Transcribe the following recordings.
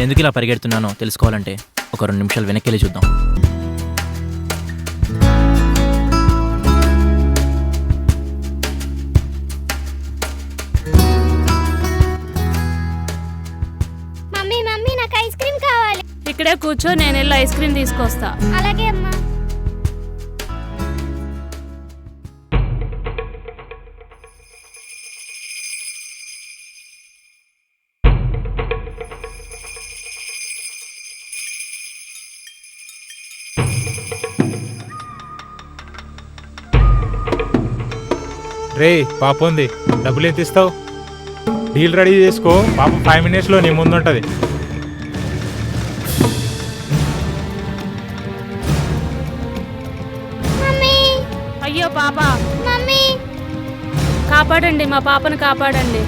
నేను ఎందుకు ఇలా పరిగెడుతున్నానో తెలుసుకోవాలంటే ఒక 2 నిమిషాలు వెనక్కి వెళ్ళి చూద్దాం. మమ్మీ మమ్మీ నాకు ఐస్ క్రీమ్ కావాలి. ఇక్కడే కూర్చో, నేను వెళ్ళి ఐస్ క్రీమ్ తీసుకొస్తా. అలాగే అమ్మా. రే పాప ఉంది, డబ్బులు ఎంత ఇస్తావు? డీల్ రెడీ చేసుకో, పాప 5 minutesలో నీ ముందు ఉంటుంది. మమ్మీ అయ్యో పాప, మమ్మీ కాపాడండి మా పాపను, కాపాడండి,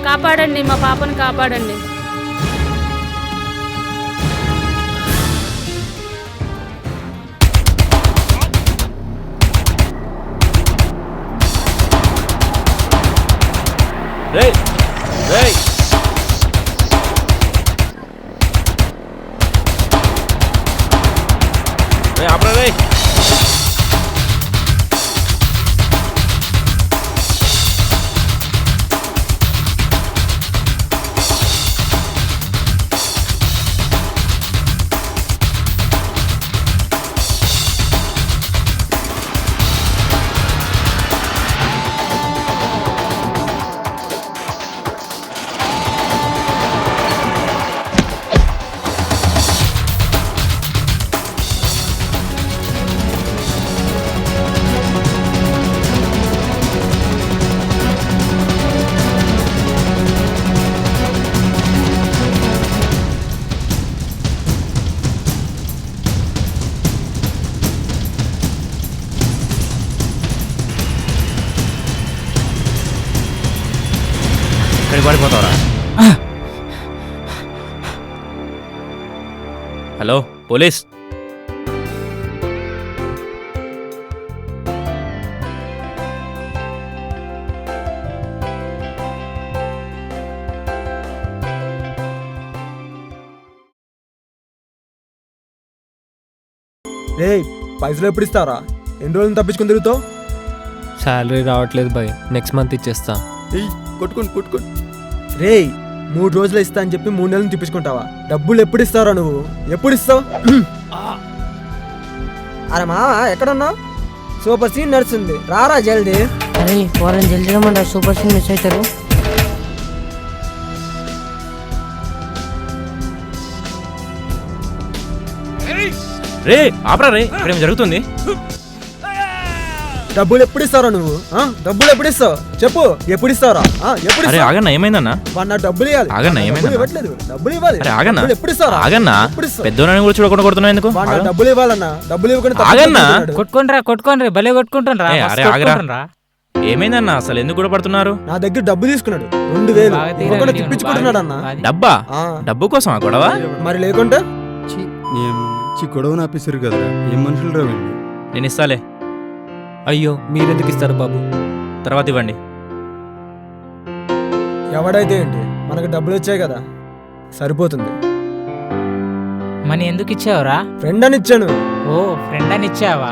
కాపాడండి మా పాపను, కాపాడండి. రేయ్ రేయ్ రేయ్ ఆపరా రేయ్. ఇక్కడికి పడిపోతావరా? హలో పోలీస్, రేయ్ పైసలు ఎప్పుడు ఇస్తారా? ఎన్ని రోజులు తప్పించుకుని తిరుగుతావు? శాలరీ రావట్లేదు బాయ్, నెక్స్ట్ మంత్ ఇచ్చేస్తా. కొట్టుకోండి. రేయ్ 3 రోజులు ఇస్తా అని చెప్పి 3 నెలలు తిప్పించుకుంటావా? డబ్బులు ఎప్పుడు ఇస్తారా నువ్వు? ఎప్పుడు ఇస్తావు? అరే మా ఎక్కడున్నావు? సూపర్ సీన్ నడుస్తుంది, రారా జల్దీ. అరే వాళ్ళని జల్దీ రమ్మంటారు, సూపర్ సీన్ మిస్ అవుతారు. రే ఆపరా రే, ఇక్కడ ఏం జరుగుతుంది? డబ్బులు ఎప్పుడు ఇస్తారా నువ్వు? డబ్బులు ఎప్పుడు ఇస్తావు చెప్పు, ఎప్పుడు ఇస్తారా? ఎప్పుడు అరే ఇస్తావు? ఆగన్నా, ఏమైందన్నా? వాడు డబ్బులు ఇవ్వాలి. ఆగన్నా, ఏమైందన్నా? డబ్బులు ఇవ్వట్లేదు, డబ్బులు ఇవ్వాలి. అరే ఆగన్నా, డబ్బులు ఎప్పుడు ఇస్తారా? ఆగన్నా, ఎప్పుడు ఇస్తావు? పెద్దోళ్ళని కూడా చూడకుండా కొడుతున్నావు ఎందుకు? వాడు డబ్బులు ఇవ్వాలన్నా, డబ్బులు ఇవ్వకుండా ఆగన్నా. కొట్టుకోండి భలే కొట్టుకుంటారా? ఏ, అరే ఆగరా. ఏమైందన్నా, అసలు ఎందుకు కూడా పడుతున్నారు? నా దగ్గర డబ్బు తీసుకున్నాడు 2000 ఇవ్వకుండా తిప్పించుకుంటున్నాడు అన్న. డబ్బా? ఆ, డబ్బు కోసం ఆ గొడవ? మరి లేకుంటే మంచి గొడవ నాపేశారు కదరా, ఏం మనుషులు రా వీళ్ళు. నేను ఇస్తాలే. అయ్యో మీరెందుకు ఇస్తారు బాబు? తర్వాత ఇవ్వండి. ఎవడైతే ఏంటి, మనకు డబ్బులు వచ్చాయి కదా, సరిపోతుంది. మనీ ఎందుకు ఇచ్చావురా? ఫ్రెండ్ అని ఇచ్చాను. ఓ ఫ్రెండ్ అని ఇచ్చావా?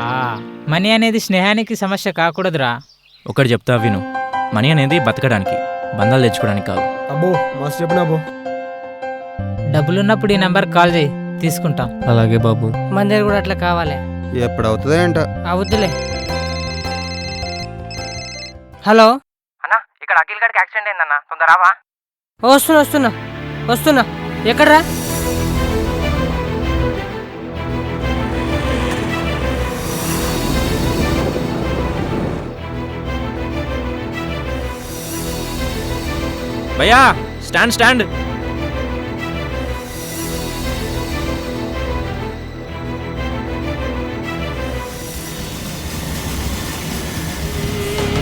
మనీ అనేది స్నేహానికి సమస్య కాకూడదురా. ఒకటి చెప్తా విను, మనీ అనేది బతకడానికి, బంధాలు తెచ్చుకోవడానికి కాదు. అబ్బో మస్తు చెప్పిన అబ్బో. డబ్బులున్నప్పుడు ఈ నంబర్ కాల్ చేయి, తీసుకుంటాం. అలాగే బాబు. మన దగ్గర కూడా అట్లా కావాలి. ఎప్పుడు అవుతుందా ఏంట? అవుద్దులే. హలో అన్నా, ఇక్కడ అఖిల్ గారికి యాక్సిడెంట్ అయిందన్నా, తొందరవా. వస్తున్నా. ఎక్కడ్రా? భయ్యా స్టాండ్.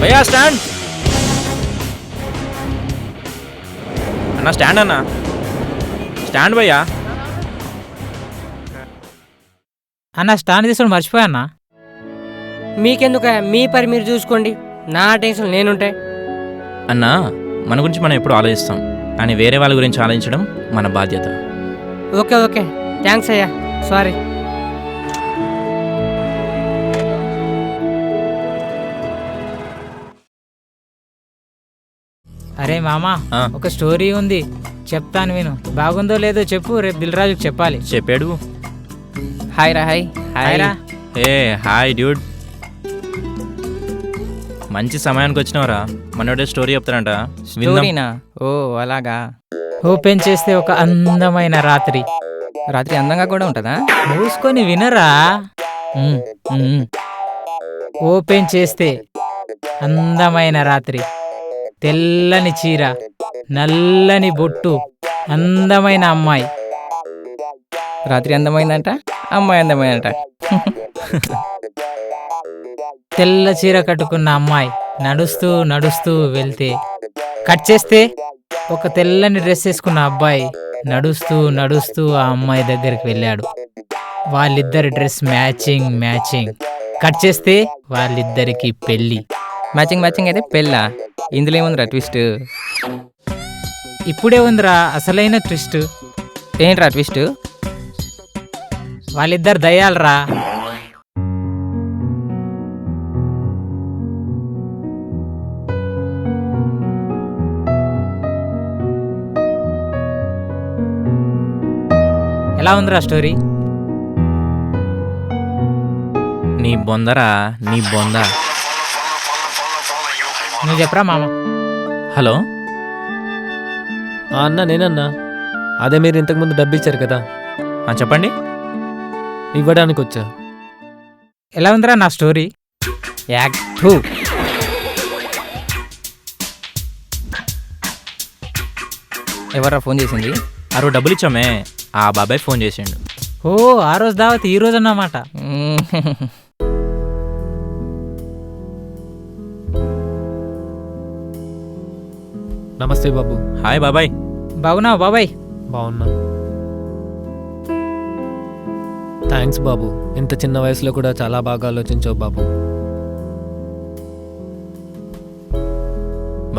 భయ్యా స్టాండ్ అన్నా, స్టాండ్ అన్నా, స్టాండ్ భయ్యా. అన్న స్టాండ్ తీసుకొని మర్చిపోయా అన్నా. మీకెందుకు, మీ పని మీరు చూసుకోండి, నా టెన్షన్ నేనుంటాయి. అన్నా, మన గురించి మనం ఎప్పుడు ఆలోచిస్తాం, అని వేరే వాళ్ళ గురించి ఆలోచించడం మన బాధ్యత. ఓకే ఓకే, థ్యాంక్స్ అయ్యా, సారీ. అరే మామా, ఆ. ఒక స్టోరీ ఉంది, చెప్తాను విను. బాగుందో లేదో చెప్పు, రేపు దిల్రాజుకి చెప్పాలి. చెప్పాడు. హాయ్ రా, హాయ్ హాయ్ రా. ఏ హాయ్ డ్యూడ్, మంచి సమయానికి వచ్చినావురా. మనోడే స్టోరీ చెప్తారంట, విందాం. స్టోరీనా? ఓ అలాగా. ఓపెన్ చేస్తే ఒక అందమైన రాత్రి. రాత్రి అందంగా కూడా ఉంటుందా? మూసుకొని వినరా. ఉమ్, ఉమ్. ఓపెన్ చేస్తే అందమైన రాత్రి, తెల్లని చీర, నల్లని బొట్టు, అందమైన అమ్మాయి. రాత్రి అందమైందంట, అమ్మాయి అందమైందంట. తెల్ల చీర కట్టుకున్న అమ్మాయి నడుస్తూ నడుస్తూ వెళ్తే, కట్ చేస్తే ఒక తెల్లని డ్రెస్ వేసుకున్న అబ్బాయి నడుస్తూ నడుస్తూ ఆ అమ్మాయి దగ్గరికి వెళ్ళాడు. వాళ్ళిద్దరి డ్రెస్ మ్యాచింగ్ మ్యాచింగ్. కట్ చేస్తే వాళ్ళిద్దరికి పెళ్ళి. మ్యాచింగ్ మ్యాచింగ్ అయితే పెళ్ళా? ఇందులో ఏముందిరా ట్విస్ట్? ఇప్పుడే ఉందిరా అసలైన ట్విస్ట్. ఏంట్రా ట్విస్ట్? వాళ్ళిద్దరు దయ్యాలరా. ఎలా ఉందిరా స్టోరీ? నీ బొందరా, నీ బొంద. నువ్వు చెప్పరా మామ. హలో, అన్న నేనన్నా. అదే మీరు ఇంతకుముందు డబ్బు ఇచ్చారు కదా, చెప్పండి. ఇవ్వడానికి వచ్చా. ఎలా ఉందిరా నా స్టోరీ? యాక్ట్ 2. ఎవర్రా ఫోన్ చేసింది? అరవై డబ్బులు ఇచ్చామే, ఆ బాబాయ్ ఫోన్ చేసిండు. ఓ, ఆ రోజు దావత్ ఈ రోజు అన్నమాట. నమస్తే బాబు. హాయ్ బాబాయ్. బాగున్నావు బాబాయ్? బాగున్నా. థ్యాంక్స్ బాబు, ఇంత చిన్న వయసులో కూడా చాలా బాగా ఆలోచించావు బాబు.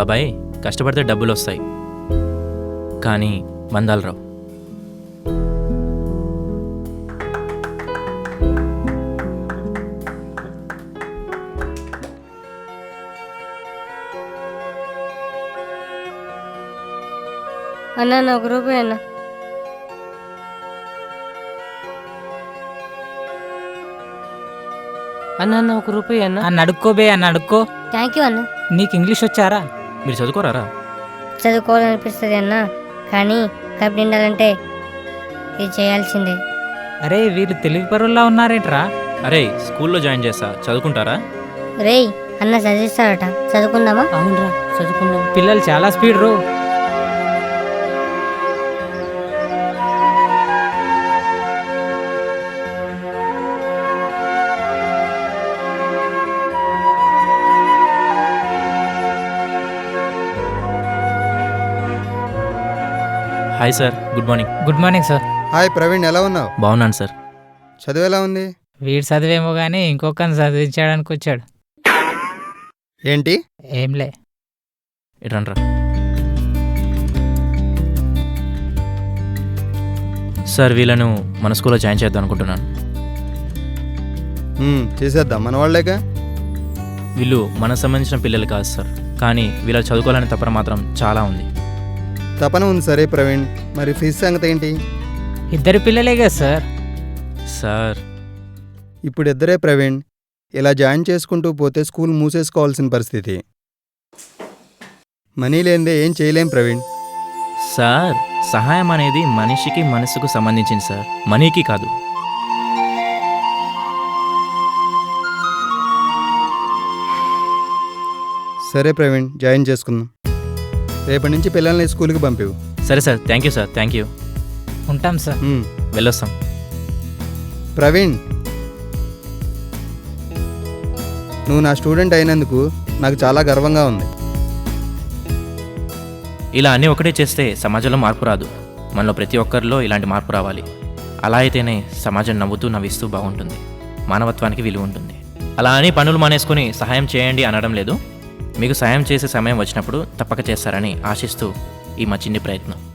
బాబాయ్, కష్టపడితే డబ్బులు వస్తాయి, కానీ బంధాలు రావు. అన్న నా ఒక రూపాయి అన్న. అన్న ఒక రూపాయి అన్న. అన్న అడుక్కోబే, అన్న అడుక్కో. థ్యాంక్ యూ అన్న. నీకు ఇంగ్లీష్ వచ్చారా? మీరు చదువుకోరారా? చదువుకోవాలనిపిస్తుంది అన్న, కానీ కప్ నిండాలంటే ఇది చేయాల్సిందే. అరే వీళ్ళు తెలివి పరుల్లా ఉన్నారేంట్రా? అరే స్కూల్లో జాయిన్ చేస్తా, చదువుకుంటారా? రేయ్ అన్న చదివిస్తాడట, చదువుకుందామా? అవునరా, చదువుకుందాం. పిల్లలు చాలా స్పీడ్ రో. Hi sir, good morning. Good morning sir. Hi Praveen, ఎలా ఉన్నావు? బాగున్నాను సార్. చదువు ఎలా ఉంది? వీడు చదివేమో కానీ ఇంకొకరిని చదివించడానికి వచ్చాడు. ఏంటి? ఏంలే. ఇట్రన్రా. సార్, వీళ్ళను మన స్కూల్లో జాయిన్ చేద్దాం అనుకుంటున్నాను. చేసేద్దాం, మన వాళ్ళేగా. వీళ్ళు మనకు సంబంధించిన పిల్లలు కాదు సార్, కానీ వీళ్ళు చదువుకోవాలనే తపన మాత్రం చాలా ఉంది. తపన ఉంది సరే ప్రవీణ్, మరి ఫీజు సంగతి ఏంటి? ఇద్దరు పిల్లలే కదా సార్. సార్, ఇప్పుడు ఇద్దరే ప్రవీణ్, ఇలా జాయిన్ చేసుకుంటూ పోతే స్కూల్ మూసేసుకోవాల్సిన పరిస్థితి. మనీ లేనిదే ఏం చేయలేం ప్రవీణ్. సార్, సహాయం అనేది మనిషికి మనసుకు సంబంధించింది సార్, మనీకి కాదు. సరే ప్రవీణ్, జాయిన్ చేసుకుందాం. రేపటి నుంచి పిల్లల్ని స్కూల్కి పంపివు. సరే sir, thank you sir, thank you. ఉంటాం సార్. వెళ్ళొస్తాం. ప్రవీణ్, నువ్వు నా స్టూడెంట్ అయినందుకు నాకు చాలా గర్వంగా ఉంది. ఇలా అన్నీ ఒకటే చేస్తే సమాజంలో మార్పు రాదు. మనలో ప్రతి ఒక్కరిలో ఇలాంటి మార్పు రావాలి. అలా అయితేనే సమాజం నవ్వుతూ నవ్విస్తూ బాగుంటుంది, మానవత్వానికి విలువ ఉంటుంది. అలా అని పనులు మానేసుకుని సహాయం చేయండి అనడం లేదు. మీకు సహాయం చేసే సమయం వచ్చినప్పుడు తప్పక చేస్తారని ఆశిస్తూ ఈ మా చిన్ని ప్రయత్నం.